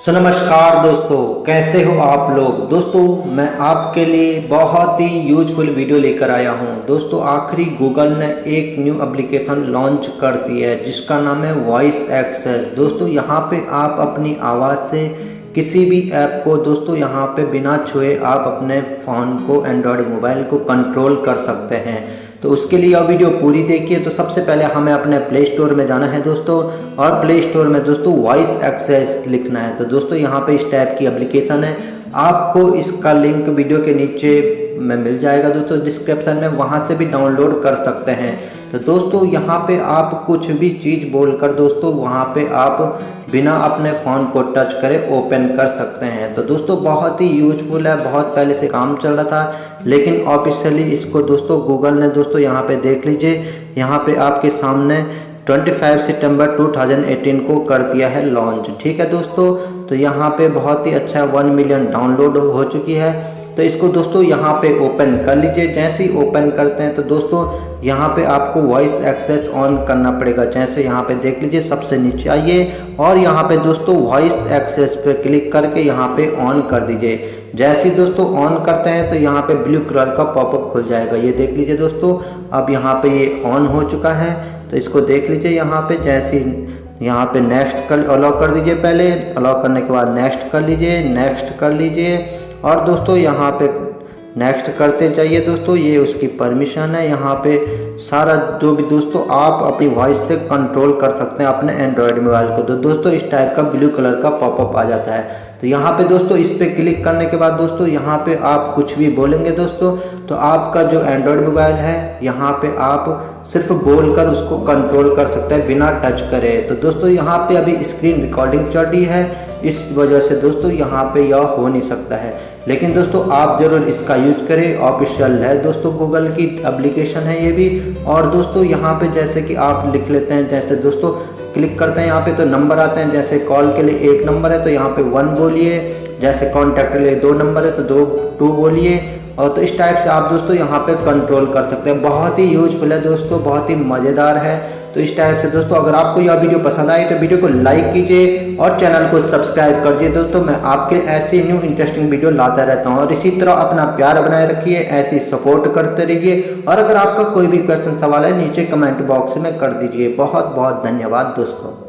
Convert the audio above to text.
सो नमस्कार दोस्तों, कैसे हो आप लोग। दोस्तों मैं आपके लिए बहुत ही यूजफुल वीडियो लेकर आया हूं। दोस्तों आखिरी गूगल ने एक न्यू एप्लीकेशन लॉन्च कर दी है जिसका नाम है वॉइस एक्सेस। दोस्तों यहां पे आप अपनी आवाज़ से किसी भी ऐप को दोस्तों यहां पे बिना छुए आप अपने फ़ोन को, एंड्रॉयड मोबाइल को कंट्रोल कर सकते हैं। तो उसके लिए यह वीडियो पूरी देखिए। तो सबसे पहले हमें अपने प्ले स्टोर में जाना है दोस्तों, और प्ले स्टोर में दोस्तों वॉइस एक्सेस लिखना है। तो दोस्तों यहाँ पे इस टाइप की एप्लीकेशन है, आपको इसका लिंक वीडियो के नीचे में मिल जाएगा दोस्तों डिस्क्रिप्शन में, वहाँ से भी डाउनलोड कर सकते हैं। तो दोस्तों यहाँ पे आप कुछ भी चीज़ बोलकर दोस्तों वहाँ पे आप बिना अपने फ़ोन को टच करे ओपन कर सकते हैं। तो दोस्तों बहुत ही यूजफुल है, बहुत पहले से काम चल रहा था लेकिन ऑफिशियली इसको दोस्तों गूगल ने दोस्तों यहाँ पे देख लीजिए, यहाँ पे आपके सामने 25 सितंबर 2018 को कर दिया है लॉन्च। ठीक है दोस्तों, तो यहाँ पे बहुत ही अच्छा 1 मिलियन डाउनलोड हो चुकी है। तो इसको दोस्तों यहाँ पे ओपन कर लीजिए। जैसे ही ओपन करते हैं तो दोस्तों यहाँ पे आपको वॉइस एक्सेस ऑन करना पड़ेगा। जैसे यहाँ पे देख लीजिए, सबसे नीचे आइए और यहाँ पे दोस्तों वॉइस एक्सेस पे क्लिक करके यहाँ पे ऑन कर दीजिए। जैसे ही दोस्तों ऑन करते हैं तो यहाँ पे ब्लू कलर का पॉपअप खुल जाएगा। ये देख लीजिए दोस्तों, अब यहाँ पे ये ऑन हो चुका है। तो इसको देख लीजिए यहाँ पे, जैसे यहाँ पे नेक्स्ट कर अलाउ कर दीजिए। पहले अलाउ करने के बाद नेक्स्ट कर लीजिए, नेक्स्ट कर लीजिए और दोस्तों यहाँ पे नेक्स्ट करते जाइए। दोस्तों ये उसकी परमिशन है। यहाँ पे सारा जो भी दोस्तों आप अपनी वॉइस से कंट्रोल कर सकते हैं अपने एंड्रॉयड मोबाइल को। तो दोस्तों इस टाइप का ब्लू कलर का पॉपअप आ जाता है। तो यहाँ पे दोस्तों इस पे क्लिक करने के बाद दोस्तों यहाँ पे आप कुछ भी बोलेंगे दोस्तों, तो आपका जो एंड्रॉयड मोबाइल है यहाँ पे आप सिर्फ बोलकर उसको कंट्रोल कर सकते हैं बिना टच करे। तो दोस्तों यहाँ पे अभी स्क्रीन रिकॉर्डिंग चल रही है, इस वजह से दोस्तों यहाँ पे यह हो नहीं सकता है। लेकिन दोस्तों आप जरूर इसका यूज करें, ऑफिशियल है दोस्तों गूगल की एप्लीकेशन है ये भी। और दोस्तों यहाँ पे जैसे कि आप लिख लेते हैं, जैसे दोस्तों क्लिक करते हैं यहाँ पे तो नंबर आते हैं। जैसे कॉल के लिए 1 नंबर है तो यहाँ पे 1 बोलिए, जैसे कॉन्टैक्ट के लिए 2 नंबर है तो 2 बोलिए। और तो इस टाइप से आप दोस्तों यहाँ पे कंट्रोल कर सकते हैं। बहुत ही यूजफुल है दोस्तों, बहुत ही मज़ेदार है। तो इस टाइप से दोस्तों अगर आपको यह वीडियो पसंद आई तो वीडियो को लाइक कीजिए और चैनल को सब्सक्राइब कर दीजिए। दोस्तों मैं आपके ऐसे न्यू इंटरेस्टिंग वीडियो लाता रहता हूँ और इसी तरह अपना प्यार बनाए रखिए, ऐसे सपोर्ट करते रहिए। और अगर आपका कोई भी क्वेश्चन सवाल है नीचे कमेंट बॉक्स में कर दीजिए। बहुत बहुत धन्यवाद दोस्तों।